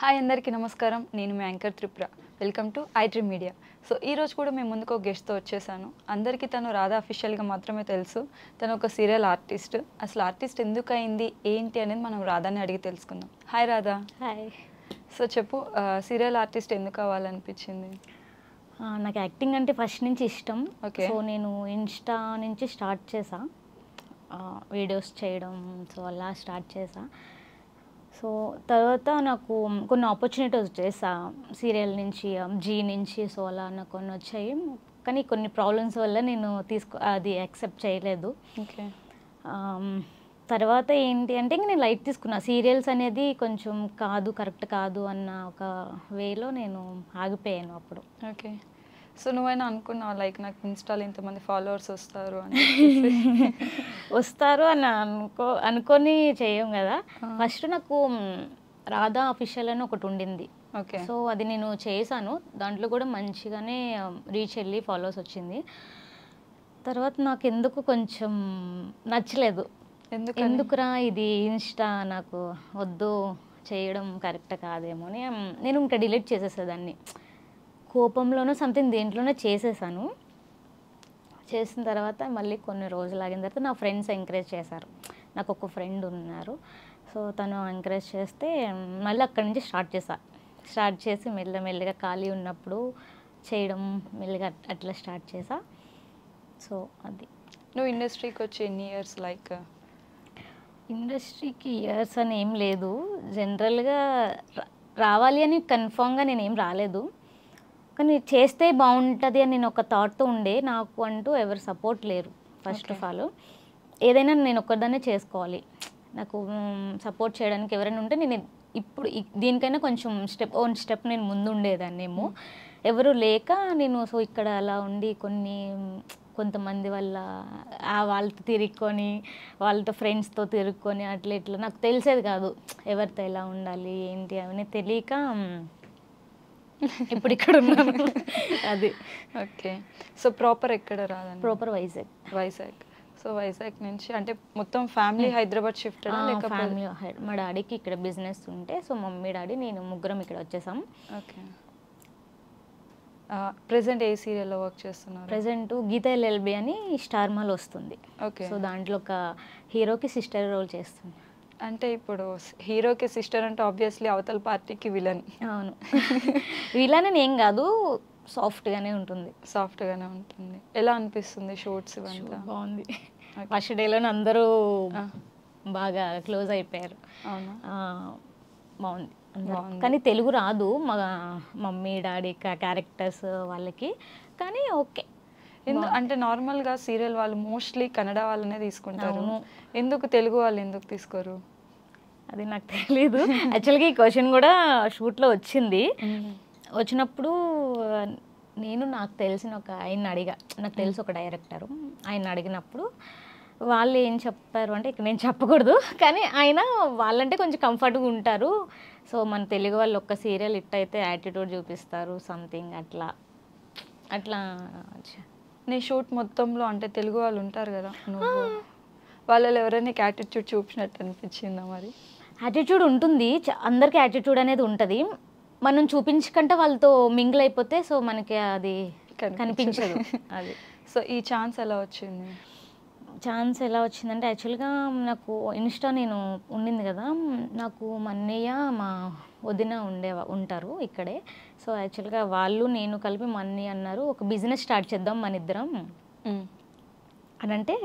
Hi అందరికీ నమస్కారం. నేను మీ anchor Tripura. Welcome to iDream media. So ఈరోజు కూడా మేము ముందుకు ఒక గెస్ట్తో వచ్చేసాను. అందరికీ తను రాధా అఫీషియల్గా మాత్రమే తెలుసు. తను ఒక సీరియల్ ఆర్టిస్ట్. అసలు ఆర్టిస్ట్ ఎందుకు అయింది ఏంటి అనేది మనం రాధాని అడిగి తెలుసుకుందాం. హాయ్ రాధా. హాయ్. సో చెప్పు, సీరియల్ ఆర్టిస్ట్ ఎందుకు అవ్వాలనిపించింది? నాకు యాక్టింగ్ అంటే ఫస్ట్ నుంచి ఇష్టం. ఓకే. సో నేను ఇన్స్టా నుంచి స్టార్ట్ చేసా వీడియోస్ చేయడం. సో అలా స్టార్ట్ చేసా. సో తర్వాత నాకు కొన్ని ఆపర్చునిటీస్ వచ్చేసా సీరియల్ నుంచి, జీ నుంచి. సో అలా నాకు కొన్ని వచ్చాయి, కానీ కొన్ని ప్రాబ్లమ్స్ వల్ల నేను అది యాక్సెప్ట్ చేయలేదు. ఓకే. తర్వాత ఏంటి అంటే ఇంక నేను లైట్ తీసుకున్నా. సీరియల్స్ అనేది కొంచెం కరెక్ట్ కాదు అన్న ఒక వేలో నేను ఆగిపోయాను అప్పుడు. ఓకే. సో నువ్వైనా అనుకున్నావు లైక్ నాకు ఇన్స్టాలో ఇంతమంది ఫాలోవర్స్ వస్తారు అని? వస్తారు అని అనుకొని చేయం కదా. ఫస్ట్ నాకు రాధా అఫీషియల్ అని ఒకటి ఉండింది. ఓకే. సో అది నేను చేశాను. దాంట్లో కూడా మంచిగానే రీచ్ వెళ్ళి ఫాలోవర్స్ వచ్చింది. తర్వాత నాకు ఎందుకు కొంచెం నచ్చలేదు. ఎందుకురా ఇది ఇన్స్టా నాకు వద్దు, చేయడం కరెక్ట్ కాదేమో అని నేను ఇంకా డిలీట్ చేసేసేదాన్ని. కోపంలోనో సంథింగ్ దేంట్లోనో చేసేసాను. చేసిన తర్వాత మళ్ళీ కొన్ని రోజులు ఆగిన తర్వాత నా ఫ్రెండ్స్ ఎంకరేజ్ చేశారు. నాకు ఒక ఫ్రెండ్ ఉన్నారు. సో తను ఎంకరేజ్ చేస్తే మళ్ళీ అక్కడి నుంచి స్టార్ట్ చేసి మెల్లమెల్లగా ఖాళీ ఉన్నప్పుడు చేయడం మెల్లగా అట్లా స్టార్ట్ చేసా. సో అది. నువ్వు ఇండస్ట్రీకి వచ్చి ఎన్ని ఇయర్స్? లైక్ ఇండస్ట్రీకి ఇయర్స్ అని ఏం లేదు. జనరల్గా రావాలి అని కన్ఫామ్గా నేనేం రాలేదు, కానీ చేస్తే బాగుంటుంది అని నేను ఒక థాట్తో ఉండే. నాకు అంటూ ఎవరు సపోర్ట్ లేరు. ఫస్ట్ ఆఫ్ ఆల్ ఏదైనా నేను ఒక్కదాన్నే చేసుకోవాలి. నాకు సపోర్ట్ చేయడానికి ఎవరైనా ఉంటే నేను ఇప్పుడు దీనికైనా కొంచెం ఓన్ స్టెప్ నేను ముందు ఉండేదాన్నేమో. ఎవరు లేక నేను సో ఇక్కడ అలా ఉండి కొంతమంది వల్ల వాళ్ళతో తిరుక్కొని, వాళ్ళతో ఫ్రెండ్స్తో తిరుక్కొని అట్లా ఇట్లా నాకు తెలిసేది కాదు ఎవరితో ఎలా ఉండాలి ఏంటి అవన్నీ తెలియక ఇప్పుడు ఇక్కడ ఉన్నాను. అది. ఓకే. సో ప్రాపర్ ఎక్కడ రాదండి? ప్రాపర్ వైజాగ్. సో వైజాగ్ నుంచి అంటే మొత్తం ఫ్యామిలీ హైదరాబాద్ షిఫ్ట్? ఫ్యామిలీ మా డాడీకి ఇక్కడ బిజినెస్ ఉంటే, సో మమ్మీ డాడీ నేను ముగ్గురం ఇక్కడ వచ్చేసాం. ఓకే. ప్రెసెంట్ ఏ సీరియల్లో వర్క్ చేస్తున్నారు? ప్రెసెంట్ గీతా ఎల్ఎల్బి అని స్టార్ మాల్ వస్తుంది. ఓకే. సో దాంట్లో ఒక హీరోకి సిస్టర్ రోల్ చేస్తుంది. అంటే ఇప్పుడు హీరోకి సిస్టర్ అంటే ఆబ్వియస్లీ అవతల పార్టీకి విలన్. అవును. విలన్ అని ఏం కాదు, సాఫ్ట్గానే ఉంటుంది. ఎలా అనిపిస్తుంది షూట్స్ ఇవంతా? బాగుంది. ఫస్ట్ డేలోనే అందరూ బాగా క్లోజ్ అయిపోయారు. అవునా? బాగుంది. కానీ తెలుగు రాదు మా మమ్మీ డాడీ క్యారెక్టర్స్ వాళ్ళకి, కానీ ఓకే. అంటే నార్మల్గా సీరియల్ వాళ్ళు మోస్ట్లీ కన్నడ వాళ్ళనే తీసుకుంటారు. ఎందుకు తెలుగు వాళ్ళు ఎందుకు తీసుకోరు? అది నాకు తెలీదు. యాక్చువల్గా ఈ క్వశ్చన్ కూడా షూట్లో వచ్చింది. వచ్చినప్పుడు నాకు తెలిసిన ఒక ఆయన అడిగా. నాకు తెలిసి ఒక డైరెక్టరు ఆయన అడిగినప్పుడు వాళ్ళు ఏం చెప్పారు అంటే, ఇక్కడ నేను చెప్పకూడదు కానీ ఆయన వాళ్ళంటే కొంచెం కంఫర్ట్గా ఉంటారు. సో మన తెలుగు వాళ్ళు ఒక్క సీరియల్ ఇట్టయితే యాటిట్యూడ్ చూపిస్తారు సంథింగ్ అట్లా. నీ షూట్ మొత్తంలో అంటే తెలుగు వాళ్ళు ఉంటారు కదా, నువ్వు వాళ్ళలో ఎవరైనా యాటిట్యూడ్ చూపించినట్టు అనిపించిందా? మరి యాటిట్యూడ్ ఉంటుంది, అందరికీ యాటిట్యూడ్ అనేది ఉంటుంది. మనం చూపించకంటే వాళ్ళతో మింగిల్ అయిపోతే సో మనకి అది కనిపించదు. అది. సో ఈ ఛాన్స్ ఎలా వచ్చిందంటే యాక్చువల్గా నాకు ఇన్స్టా నేను ఉండింది కదా, నాకు మా అన్నయ్య మా వదిన ఉంటారు ఇక్కడే. సో యాక్చువల్గా వాళ్ళు నేను కలిపి మా అన్నయ్య అన్నారు ఒక బిజినెస్ స్టార్ట్ చేద్దాం మన ఇద్దరం అని అంటే,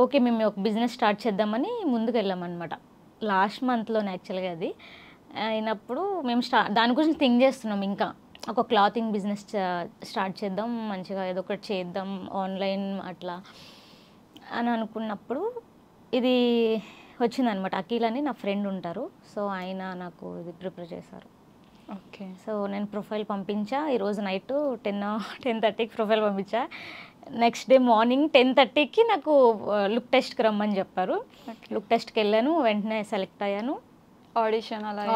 ఓకే మేము ఒక బిజినెస్ స్టార్ట్ చేద్దామని ముందుకు వెళ్ళామన్నమాట. లాస్ట్ మంత్లోనే యాక్చువల్గా అది అయినప్పుడు మేము దాని గురించి థింక్ చేస్తున్నాం. ఇంకా ఒక క్లాతింగ్ బిజినెస్ స్టార్ట్ చేద్దాం, మంచిగా ఏదో ఒకటి చేద్దాం ఆన్లైన్ అట్లా అని అనుకున్నప్పుడు ఇది వచ్చిందనమాట. అఖిల్ అని నా ఫ్రెండ్ ఉంటారు. సో ఆయన నాకు ఇది ప్రిపేర్ చేశారు. ఓకే. సో నేను ప్రొఫైల్ పంపించా. ఈరోజు నైట్ 10:30కి ప్రొఫైల్ పంపించా. నెక్స్ట్ డే మార్నింగ్ 10:30కి నాకు లుక్ టెస్ట్కి రమ్మని చెప్పారు. లుక్ టెస్ట్కి వెళ్ళాను, వెంటనే సెలెక్ట్ అయ్యాను.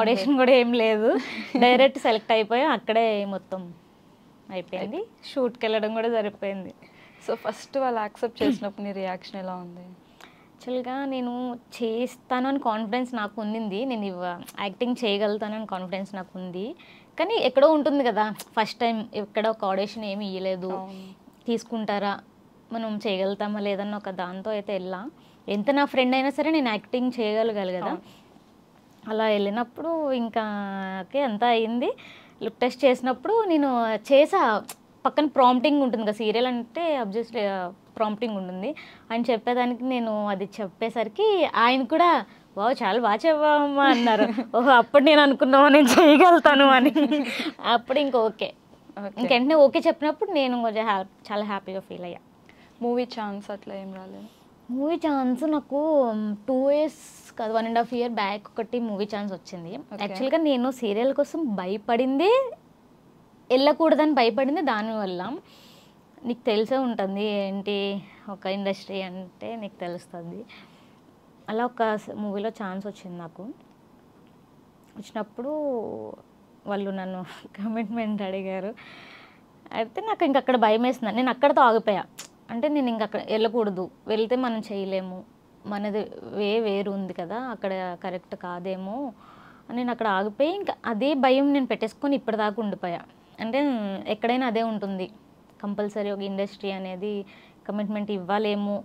ఆడిషన్ కూడా ఏం లేదు, డైరెక్ట్ సెలెక్ట్ అయిపోయా. అక్కడే మొత్తం అయిపోయింది. షూట్కి వెళ్ళడం కూడా సరిపోయింది. సో ఫస్ట్ వాళ్ళు యాక్సెప్ట్ చేసినప్పుడు నీ రియాక్షన్ ఎలా ఉంది? యాక్చువల్గా నేను చేస్తాను అని కాన్ఫిడెన్స్ నాకు ఉండింది. నేను యాక్టింగ్ చేయగలుగుతానని కాన్ఫిడెన్స్ నాకు ఉంది. కానీ ఎక్కడో ఉంటుంది కదా, ఫస్ట్ టైం ఎక్కడ ఒక ఆడిషన్ ఏమి ఇవ్వలేదు, తీసుకుంటారా మనం చేయగలుగుతామా లేదన్న ఒక దాంతో అయితే వెళ్ళా. ఎంత నా ఫ్రెండ్ అయినా సరే నేను యాక్టింగ్ చేయగలగాలి కదా. అలా వెళ్ళినప్పుడు ఇంకా అంతా అయింది. లుక్ టెస్ట్ చేసినప్పుడు నేను చేసా. పక్కన ప్రాంప్టింగ్ ఉంటుంది కదా, సీరియల్ అంటే అబ్జెక్ట్లీ ప్రాంప్టింగ్ ఉంటుంది. ఆయన చెప్పేదానికి నేను అది చెప్పేసరికి ఆయన కూడా వావ్ చాలా బాగా చెప్పావమ్మా అన్నారు. ఓహో అప్పుడు నేను అనుకున్నావా నేను చేయగలుగుతాను అని. అప్పుడు ఇంక ఓకే, ఇంకెంటనే ఓకే చెప్పినప్పుడు నేను కొంచెం చాలా హ్యాపీగా ఫీల్ అయ్యా. మూవీ ఛాన్స్ అట్లా ఏం రాలేదు? మూవీ ఛాన్స్ నాకు 2 years కాదు 1.5 year బ్యాక్ ఒకటి మూవీ ఛాన్స్ వచ్చింది. యాక్చువల్గా నేను సీరియల్ కోసం భయపడింది, వెళ్ళకూడదని భయపడింది దానివల్ల. నీకు తెలిసే ఉంటుంది ఏంటి ఒక ఇండస్ట్రీ అంటే, నీకు తెలుస్తుంది. అలా ఒక మూవీలో ఛాన్స్ వచ్చింది నాకు. వచ్చినప్పుడు వాళ్ళు నన్ను కమిట్మెంట్ అడిగారు. అయితే నాకు ఇంక అక్కడ భయం వేస్తుంది. నేను అక్కడితో ఆగిపోయా. అంటే నేను ఇంక అక్కడ వెళ్ళకూడదు, వెళ్తే మనం చేయలేము, మనది వేరు ఉంది కదా, అక్కడ కరెక్ట్ కాదేమో అని నేను అక్కడ ఆగిపోయి ఇంకా అదే భయం నేను పెట్టేసుకొని ఇప్పటిదాకా ఉండిపోయా. అంటే ఎక్కడైనా అదే ఉంటుంది, కంపల్సరీ ఒక ఇండస్ట్రీ అనేది కమిట్మెంట్ ఇవ్వాలేమో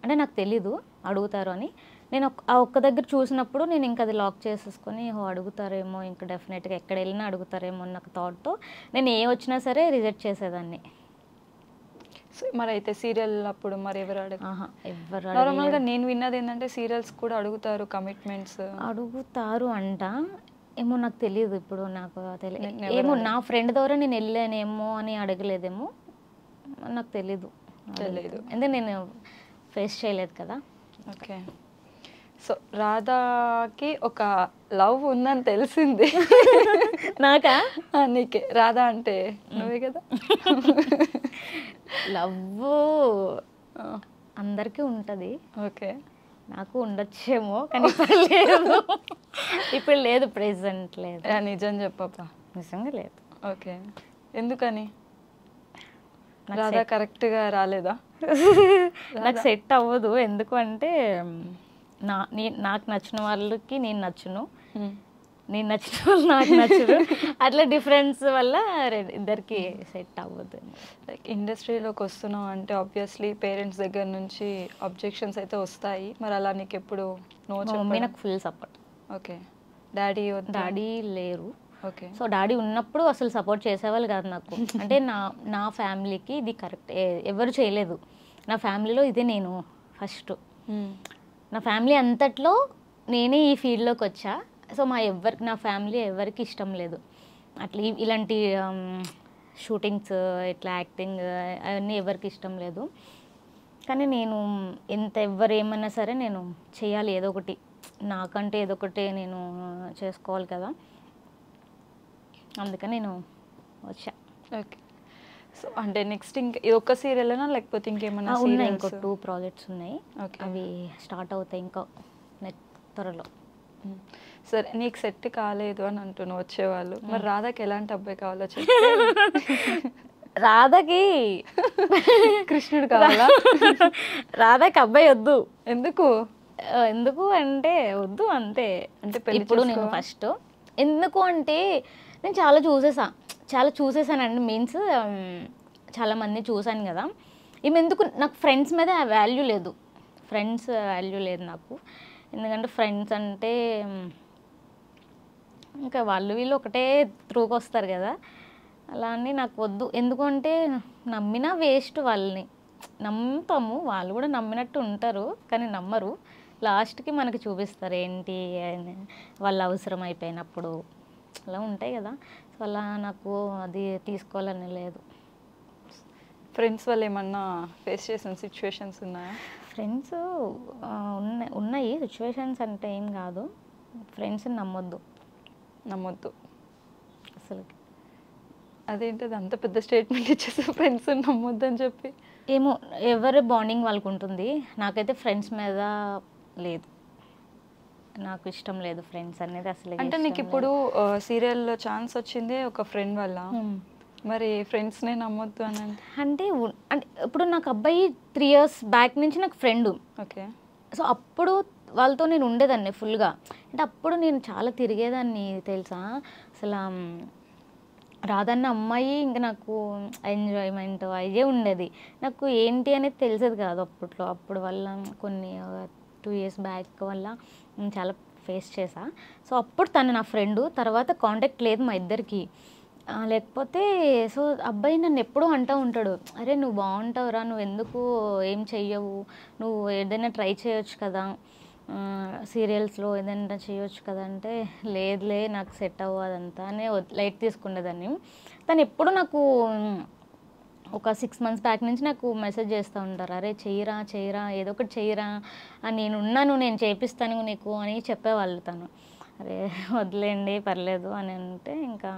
అంటే నాకు తెలీదు అడుగుతారు అని. నేను ఆ ఒక్క దగ్గర చూసినప్పుడు నేను ఇంకా అది లాక్ చేసేసుకొని అడుగుతారేమో, ఇంకా డెఫినెట్గా ఎక్కడ వెళ్ళినా అడుగుతారేమో అన్న థాట్తో నేను ఏ వచ్చినా సరే రిజెక్ట్ చేసేదాన్ని. మరి అయితే సీరియల్ అప్పుడు మరి ఎవరు ఎవరు నార్మల్గా నేను విన్నది ఏంటంటే సీరియల్స్ కూడా అడుగుతారు కమిట్మెంట్స్. అడుగుతారు అంట, ఏమో నాకు తెలియదు. ఇప్పుడు నాకు తెలియదు, ఏమో నా ఫ్రెండ్ ద్వారా నేను వెళ్ళానేమో అని అడగలేదేమో నాకు తెలీదు. ఎందుకంటే నేను ఫేస్ చేయలేదు కదా. ఓకే, సో రాధాకి ఒక లవ్ ఉందని తెలిసింది. నాకా? నీకే. రాధా అంటే నువ్వే కదా. లవ్ అందరికీ ఉంటుంది. ఓకే, నాకు ఉండొచ్చేమో కానీ లేదు, ఇప్పుడు లేదు, ప్రెసెంట్ లేదు. నిజం చెప్పప్పా. నిజంగా లేదు. ఓకే, ఎందుకని? రాధా కరెక్ట్గా రాలేదా? నాకు సెట్ అవ్వదు. ఎందుకు అంటే నాకు నచ్చిన వాళ్ళకి నేను నచ్చును, నేను నచ్చిన వాళ్ళు నాకు నచ్చరు. అట్లా డిఫరెన్స్ వల్ల ఇద్దరికి సెట్ అవ్వదు. లైక్ ఇండస్ట్రీలోకి వస్తున్నాం అంటే ఆబ్వియస్లీ పేరెంట్స్ దగ్గర నుంచి అబ్జెక్షన్స్ అయితే వస్తాయి. మరి అలా నీకు ఎప్పుడు నో? మమ్మీ నాకు ఫుల్ సపోర్ట్. ఓకే, డాడీ లేరు. ఓకే, సో డాడీ ఉన్నప్పుడు అసలు సపోర్ట్ చేసేవాళ్ళు కాదు నాకు. అంటే నా ఫ్యామిలీకి ఇది కరెక్ట్ ఎవరు చేయలేదు. నా ఫ్యామిలీలో ఇదే నేను ఫస్ట్. నా ఫ్యామిలీ అంతట్లో నేనే ఈ ఫీల్డ్లోకి వచ్చా. సో నా ఫ్యామిలీ ఎవరికి ఇష్టం లేదు అట్లా ఇలాంటి షూటింగ్స్, ఇట్లా యాక్టింగ్ అవన్నీ ఎవరికి ఇష్టం లేదు. కానీ నేను ఎవరు ఏమన్నా సరే నేను చేయాలి, ఏదో ఒకటి నాకంటే ఏదో ఒకటి నేను చేసుకోవాలి కదా, అందుకని నేను వచ్చా. ఓకే, సో అంటే నెక్స్ట్ ఇంకా ఇది ఒక్క సీరియల్నా లేకపోతే ఇంకేమన్నా? ఉన్నాయి, ఇంకో 2 ప్రాజెక్ట్స్ ఉన్నాయి. అవి స్టార్ట్ అవుతాయి ఇంకా త్వరలో. సరే, నీకు సెట్ కాలేదు అని అంటున్నావు వచ్చేవాళ్ళు. మరి రాధాకి ఎలాంటి అబ్బాయి కావాలో రాధాకి కృష్ణుడు కావాలా? రాధాకి అబ్బాయి వద్దు. ఎందుకు? ఎందుకు అంటే వద్దు అంతే. అంటే ఇప్పుడు నేను ఫస్ట్ ఎందుకు అంటే నేను చాలా చూసేసానండి. మీన్స్ చాలామంది చూశాను కదా. ఈమె ఎందుకు నాకు ఫ్రెండ్స్ మీద వాల్యూ లేదు నాకు. ఎందుకంటే ఫ్రెండ్స్ అంటే ఇంకా వాళ్ళు వీళ్ళు ఒకటే త్రూకి వస్తారు కదా, అలా అని నాకు వద్దు. ఎందుకంటే నమ్మినా వేస్ట్. వాళ్ళని నమ్ముతాము, వాళ్ళు కూడా నమ్మినట్టు ఉంటారు కానీ నమ్మరు. లాస్ట్కి మనకి చూపిస్తారు ఏంటి వాళ్ళ అవసరం అయిపోయినప్పుడు, అలా ఉంటాయి కదా. సో అలా నాకు అది తీసుకోవాలని లేదు. ఫ్రెండ్స్ వాళ్ళు ఏమన్నా ఫేస్ చేసిన సిచ్యువేషన్స్ ఉన్నాయా? ఫ్రెండ్స్ ఉన్నాయి సిచ్యువేషన్స్ అంటే ఏం కాదు. ఫ్రెండ్స్ని నమ్మొద్దు అసలు. అదేంటది అంత పెద్ద స్టేట్మెంట్ ఇచ్చేసి ఫ్రెండ్స్ నమ్మొద్దు అని చెప్పి? ఏమో ఎవరి బాండింగ్ వాళ్ళకు ఉంటుంది. నాకైతే ఫ్రెండ్స్ మీద లేదు, నాకు ఇష్టం లేదు ఫ్రెండ్స్ అనేది అసలు. అంటే నీకు ఇప్పుడు సీరియల్లో ఛాన్స్ వచ్చింది ఒక ఫ్రెండ్ వల్ల, మరి ఫ్రెండ్స్నే నమ్మొద్దు అని అంటే ఇప్పుడు నాకు అబ్బాయి 3 years బ్యాక్ నుంచి నాకు ఫ్రెండ్. ఓకే, సో అప్పుడు వాళ్ళతో నేను ఉండేదాన్ని ఫుల్గా. అంటే అప్పుడు నేను చాలా తిరిగేదాన్ని తెలుసా. అసలు రాధన్న అమ్మాయి ఇంకా నాకు ఎంజాయ్మెంట్ అయ్యే ఉండేది. నాకు ఏంటి అనేది తెలిసేది కాదు అప్పట్లో. అప్పుడు వల్ల కొన్ని 2 years బ్యాక్ వల్ల నేను చాలా ఫేస్ చేసా. సో అప్పుడు తను నా ఫ్రెండు. తర్వాత కాంటాక్ట్ లేదు మా ఇద్దరికి. లేకపోతే సో అబ్బాయి నన్ను ఎప్పుడూ అంటూ ఉంటాడు, అరే నువ్వు బాగుంటావురా, నువ్వు ఎందుకు ఏం చెయ్యవు, నువ్వు ఏదైనా ట్రై చేయొచ్చు కదా, సీరియల్స్లో ఏదైనా చేయొచ్చు కదా అంటే, లేదులే నాకు సెట్ అవ్వదు అదంతా అని లైట్ తీసుకునేదాన్ని. తను ఎప్పుడు నాకు ఒక 6 months బ్యాక్ నుంచి నాకు మెసేజ్ చేస్తూ ఉంటారు, అరే చెయ్యరా చెయ్యరా ఏదో ఒకటి చెయ్యరా, నేను ఉన్నాను, నేను చేపిస్తాను నీకు అని చెప్పేవాళ్ళు. తను అరే వదిలేండి పర్లేదు అని అంటే ఇంకా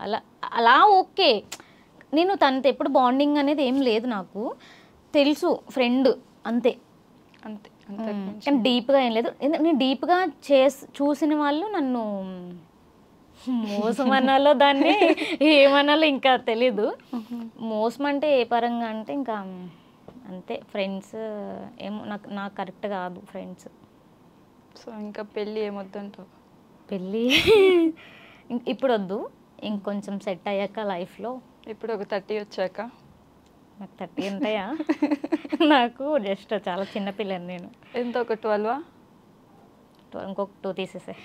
అలా అలా ఓకే. నేను తనతో ఎప్పుడు బాండింగ్ అనేది ఏం లేదు, నాకు తెలుసు ఫ్రెండ్ అంతే అంతే. కానీ డీప్గా ఏం లేదు. నేను డీప్గా చూసిన వాళ్ళు నన్ను మోసం అనాలో దాన్ని ఏమనాలో ఇంకా తెలీదు. మోసం అంటే ఏ పరంగా అంటే ఇంకా అంతే, ఫ్రెండ్స్ ఏమో నాకు కరెక్ట్ కాదు ఫ్రెండ్స్. సో ఇంకా పెళ్ళి ఏమొద్దంటావు? పెళ్ళి ఇప్పుడు వద్దు, ఇంకొంచెం సెట్ అయ్యాక లైఫ్లో. ఇప్పుడు ఒక 30 వచ్చాక? నాకు 30 ఉంటాయా? నాకు జస్ట్ చాలా చిన్నపిల్లని నేను. ఎంత, ఒక 12? ఇంకొక 2 తీసేసే.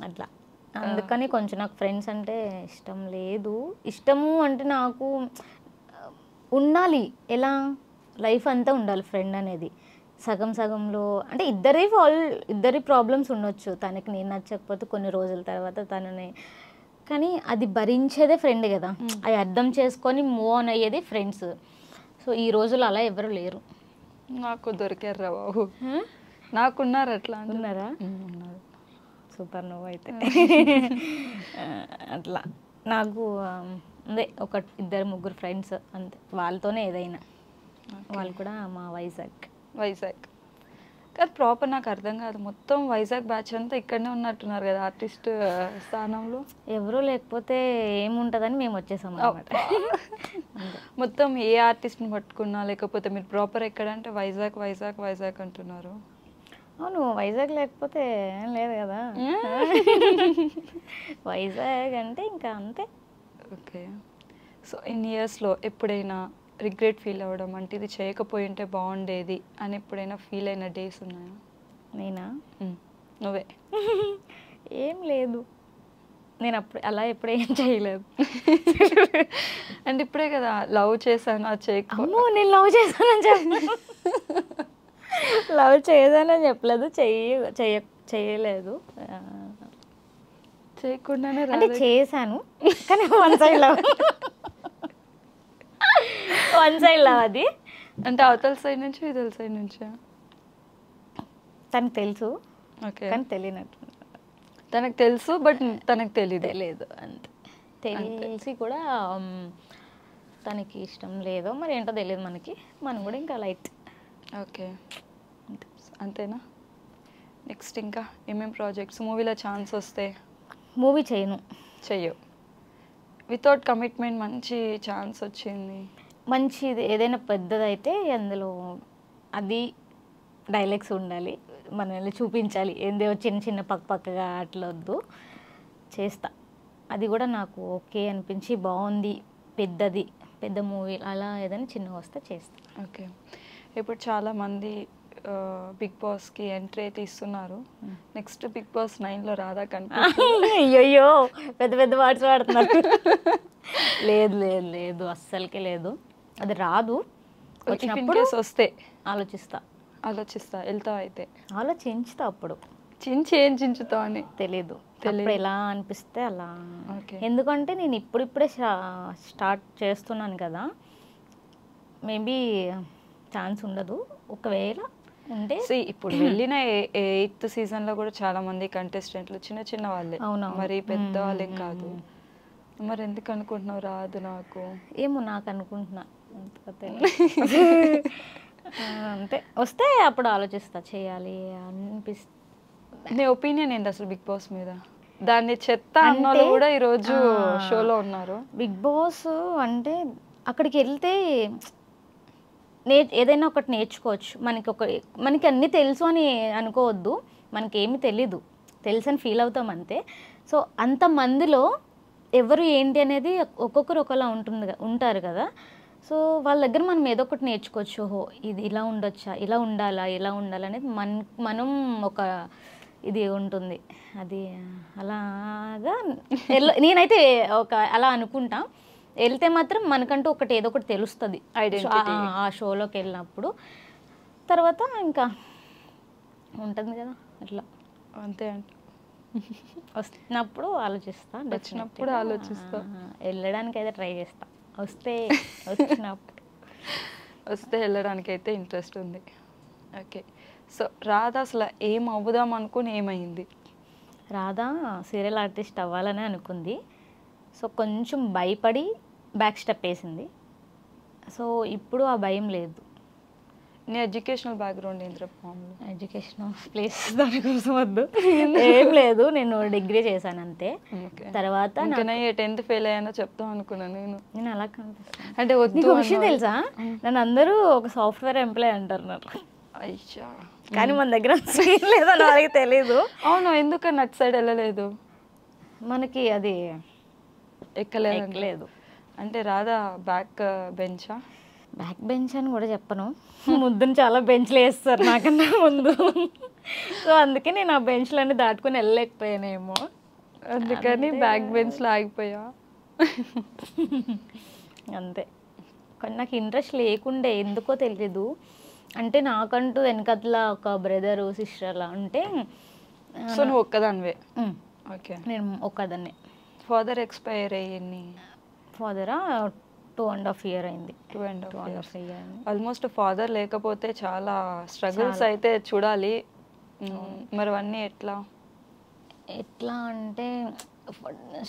అట్లా అందుకని కొంచెం నాకు ఫ్రెండ్స్ అంటే ఇష్టం లేదు. ఇష్టము అంటే నాకు ఉండాలి, ఎలా లైఫ్ అంతా ఉండాలి ఫ్రెండ్ అనేది. సగం సగంలో అంటే ఇద్దరి ప్రాబ్లమ్స్ ఉండొచ్చు. తనకి నేను నచ్చకపోతే కొన్ని రోజుల తర్వాత తనని, కానీ అది భరించేదే ఫ్రెండ్ కదా. అది అర్థం చేసుకొని మూవ్ ఆన్ అయ్యేది ఫ్రెండ్స్. సో ఈ రోజుల్లో అలా ఎవరు లేరు. నాకు దొరికారు రా బాబు, నాకున్నారు అట్లా. ఉన్నారా? ఉన్నారు. సూపర్. నువ్వు అయితే అట్లా నాకు అదే ఒక 2-3 ఫ్రెండ్స్ అంతే, వాళ్ళతోనే ఏదైనా. వాళ్ళు కూడా మా వైజాగ్. కానీ ప్రాపర్ నాకు అర్థం కాదు, మొత్తం వైజాగ్ బ్యాచ్ అంతా ఇక్కడనే ఉన్నట్టున్నారు కదా ఆర్టిస్ట్ స్థానంలో. ఎవరూ లేకపోతే ఏముంటుందని మేము వచ్చేసాం అన్నమాట. మొత్తం ఏ ఆర్టిస్ట్ని పట్టుకున్నా, లేకపోతే మీరు ప్రాపర్ ఎక్కడంటే వైజాగ్ అంటున్నారు. అవును, వైజాగ్ లేకపోతే ఏం లేదు కదా. వైజాగ్ అంటే ఇంకా అంతే. ఓకే. సో ఇన్ని ఇయర్స్లో ఎప్పుడైనా రిగ్రెట్ ఫీల్ అవ్వడం, అంటే ఇది చేయకపోయింటే బాగుండేది అని ఎప్పుడైనా ఫీల్ అయిన డేస్ ఉన్నాయా? నేనా? నువ్వే? ఏం లేదు, నేను అలా ఎప్పుడు ఏం చేయలేదు. అంటే ఇప్పుడే కదా లవ్ చేశాను, అది చేయకపో. నేను లవ్ చేశానని చెప్పలేదు. లవ్ చేయదానని చెప్పలేదు, చేయలేదు. చేయకుండానే అంటే చేశాను, కానీ వన్ సైడ్ లవ్ అది. అంటే అవతల సైడ్ నుంచి ఇతల సైడ్ నుంచా? తనకు తెలుసు, ఓకే, కానీ తెలియనట్టు. తనకు తెలుసు బట్ తనకు తెలియదు అంతే. తెలిసి కూడా తనకి ఇష్టం లేదో మరి ఏంటో తెలియదు మనకి, మనం కూడా ఇంకా లైట్. ఓకే, అంతేనా? నెక్స్ట్ ఇంకా ఏమేమి ప్రాజెక్ట్స్? మూవీలో ఛాన్స్ వస్తే? మూవీ చెయ్యవు. వితౌట్ కమిట్మెంట్ మంచి ఛాన్స్ వచ్చింది, మంచిది ఏదైనా పెద్దదైతే అందులో అది డైలాగ్స్ ఉండాలి, మనల్ని చూపించాలి, ఏందో చిన్న చిన్న పక్కగా అట్లా వద్దు. చేస్తా, అది కూడా నాకు ఓకే అనిపించి బాగుంది, పెద్ద మూవీ అలా ఏదైనా చిన్నగా వస్తే చేస్తా. ఓకే. ఇప్పుడు చాలామంది బిగ్ బాస్కి ఎంట్రీ అయితే ఇస్తున్నారు. నెక్స్ట్ బిగ్ బాస్ 9లో రాదా కనిపిస్తుంది? అయ్యో పెద్ద వర్డ్స్ వాడుతున్నారు. లేదు అస్సలకే లేదు, అది రాదు. వచ్చినప్పుడు వస్తే ఆలోచిస్తా వెళ్తావు అయితే? ఆలోచించుతా, అప్పుడు ఏం చించుతావు అని తెలీదు. ఎలా అనిపిస్తే అలా. ఎందుకంటే నేను ఇప్పుడిప్పుడే స్టార్ట్ చేస్తున్నాను కదా, మేబీ ఛాన్స్ ఉండదు. ఒకవేళ ఉంటే ఇప్పుడు వెళ్ళిన 8th సీజన్లో కూడా చాలా మంది కంటెస్టెంట్లు చిన్న వాళ్ళే, మరి పెద్ద వాళ్ళేం కాదు. మరి ఎందుకు అనుకుంటున్నావు రాదు? నాకు ఏమో, నాకు అనుకుంటున్నా అంతే. వస్తే అప్పుడు ఆలోచిస్తా, చేయాలి అనిపిస్తుంది. నీ ఒపీనియన్ ఏంటి అసలు బిగ్ బాస్ మీద? దాన్ని చెత్త అన్నోళ్ళు కూడా ఈరోజు షోలో ఉన్నారు. బిగ్ బాస్ అంటే అక్కడికి వెళ్తే ఏదైనా ఒకటి నేర్చుకోవచ్చు. మనకి అన్నీ తెలుసు అని అనుకోవద్దు. మనకేమీ తెలీదు, తెలుసు అని ఫీల్ అవుతాం అంతే. సో అంతమందిలో ఎవరు ఏంటి అనేది ఒక్కొక్కరు ఒకలా ఉంటారు కదా. సో వాళ్ళ దగ్గర మనం ఏదో ఒకటి నేర్చుకోవచ్చు. ఓహో ఇది ఇలా ఉండొచ్చా, ఇలా ఉండాలా, ఇలా ఉండాలనేది మనం ఒక ఇది ఉంటుంది. అది అలాగా నేనైతే అలా అనుకుంటా. వెళ్తే మాత్రం మనకంటూ ఏదో ఒకటి తెలుస్తుంది ఆ షోలోకి వెళ్ళినప్పుడు. తర్వాత ఇంకా ఉంటుంది కదా అట్లా, అంతే అంటే వచ్చినప్పుడు వచ్చినప్పుడు ఆలోచిస్తా, వెళ్ళడానికి అయితే ట్రై చేస్తా. వస్తే వెళ్ళడానికి అయితే ఇంట్రెస్ట్ ఉంది. ఓకే, సో రాధ అసలు ఏం అవ్వదాం అనుకుని ఏమైంది? రాధ సీరియల్ ఆర్టిస్ట్ అవ్వాలని అనుకుంది. సో కొంచెం భయపడి బ్యాక్ స్టెప్ వేసింది. సో ఇప్పుడు ఆ భయం లేదు. నీ ఎడ్యుకేషనల్ బ్యాక్గ్రౌండ్ ఏంద్ర? ఎడ్యుకేషనల్ ప్లేస్ దానికోసం వద్దు, ఏం లేదు. నేను డిగ్రీ చేశాను అంతే. తర్వాత 10th ఫెయిల్ అయ్యానో చెప్తాం అనుకున్నాను నేను అలా కనిపిస్తాను. అంటే విషయం తెలుసా, నన్ను అందరూ ఒక సాఫ్ట్వేర్ ఎంప్లాయ్ అంటారు నాకు. అయ్యా, కానీ మన దగ్గర లేదని వాళ్ళకి తెలీదు. అవును, ఎందుకని అటు సైడ్ వెళ్ళలేదు? మనకి అది ఎక్కలేదు. అంటే రాధా బ్యాక్ బెంచా? బ్యాక్ బెంచ్ అని కూడా చెప్పను, ముద్దుని చాలా బెంచ్లు వేస్తారు నాకన్నా ముందు. సో అందుకే నేను ఆ బెంచ్లన్నీ దాటుకుని వెళ్ళలేకపోయానేమో, అందుకని బ్యాక్ బెంచ్లో ఆగిపోయా. అంతే. కానీ నాకు ఇంట్రెస్ట్ లేకుండే, ఎందుకో తెలీదు. అంటే నాకంటూ వెనకట్ల ఒక బ్రదరు సిస్టర్లా ఉంటే. సో నువ్వు ఒక్కదానివే? ఓకే, నేను ఒక్కదాన్నే. ఫాదర్ ఎక్స్పైర్ అయ్యింది? ఫాదరా 2.5 years అయింది. 2.5 years. ఆల్మోస్ట్ ఫాదర్ లేకపోతే చాలా స్ట్రగుల్స్ అయితే చూడాలి. మరి అవన్నీ ఎట్లా అంటే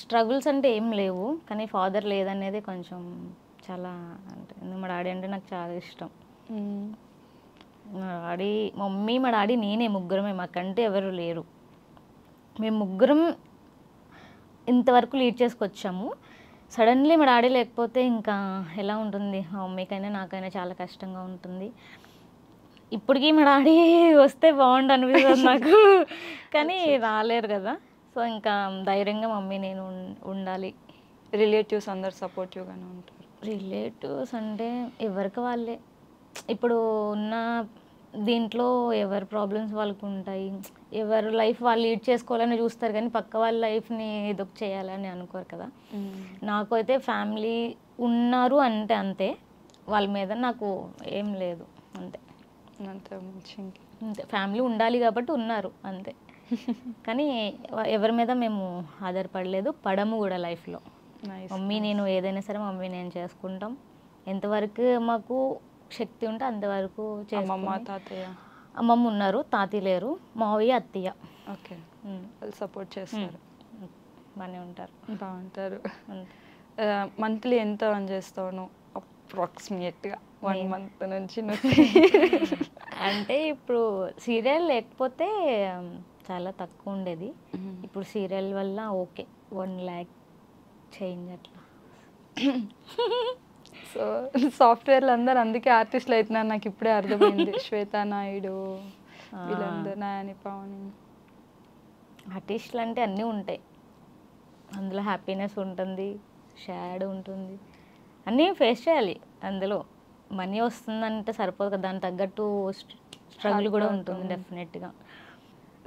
స్ట్రగుల్స్ అంటే ఏం లేవు, కానీ ఫాదర్ లేదనేది కొంచెం చాలా అంటే, మా డాడీ అంటే నాకు చాలా ఇష్టం. మా డాడీ, మమ్మీ, మా డాడీ, నేనే, ముగ్గురమే. మాకంటే ఎవరు లేరు. మేము ముగ్గురం ఇంతవరకు లీడ్ చేసుకొచ్చాము. సడన్లీ మా డాడీ లేకపోతే ఇంకా ఎలా ఉంటుంది, మా మమ్మీకైనా నాకైనా చాలా కష్టంగా ఉంటుంది. ఇప్పటికీ మా డాడీ వస్తే బాగుండు అనిపిస్తుంది నాకు, కానీ రాలేరు కదా. సో ఇంకా ధైర్యంగా మమ్మీ నేను ఉండాలి. రిలేటివ్స్ అందరు సపోర్టివ్గానే ఉంటారు? రిలేటివ్స్ అంటే ఎవరికి వాళ్ళే. ఇప్పుడు ఉన్న దీంట్లో ఎవరి ప్రాబ్లమ్స్ వాళ్ళకు ఉంటాయి, ఎవరు లైఫ్ వాళ్ళు లీడ్ చేసుకోవాలని చూస్తారు, కానీ పక్క వాళ్ళ లైఫ్ని ఏదో చేయాలని అనుకోరు కదా. నాకు అయితే ఫ్యామిలీ ఉన్నారు అంటే అంతే, వాళ్ళ మీద నాకు ఏం లేదు. అంతే ఫ్యామిలీ ఉండాలి కాబట్టి ఉన్నారు అంతే, కానీ ఎవరి మీద మేము ఆధారపడలేదు, పడము కూడా లైఫ్లో. మమ్మీ నేను ఏదైనా సరే మమ్మీ నేను చేసుకుంటాం. ఎంతవరకు మాకు శక్తి ఉంటే అంతవరకు. అమ్మమ్మ ఉన్నారు, తాతయ్య లేరు, మావయ్య, అత్తయ్య. ఓకే, వాళ్ళు సపోర్ట్ చేస్తారు, బాగుంటారు. మంత్లీ ఎంత రన్ చేస్తావు అప్రాక్సిమేట్గా 1 month నుంచి? అంటే ఇప్పుడు సీరియల్ లేకపోతే చాలా తక్కువ ఉండేది, ఇప్పుడు సీరియల్ వల్ల ఓకే 1 lakh చేంజ్ అట్లా. సో సాఫ్ట్వేర్లు అందరు అందుకే ఆర్టిస్టులు అవుతున్నారు, నాకు ఇప్పుడే అర్థమైంది. శ్వేతా నాయుడు, వీళ్ళందరూ, నాని, పావని. ఆర్టిస్టులు అంటే అన్నీ ఉంటాయి, అందులో హ్యాపీనెస్ ఉంటుంది, షాడ్ ఉంటుంది, అన్నీ ఫేస్ చేయాలి. అందులో మనీ వస్తుందంటే సరిపోదు కదా, దానికి తగ్గట్టు స్ట్రగుల్ కూడా ఉంటుంది డెఫినెట్గా.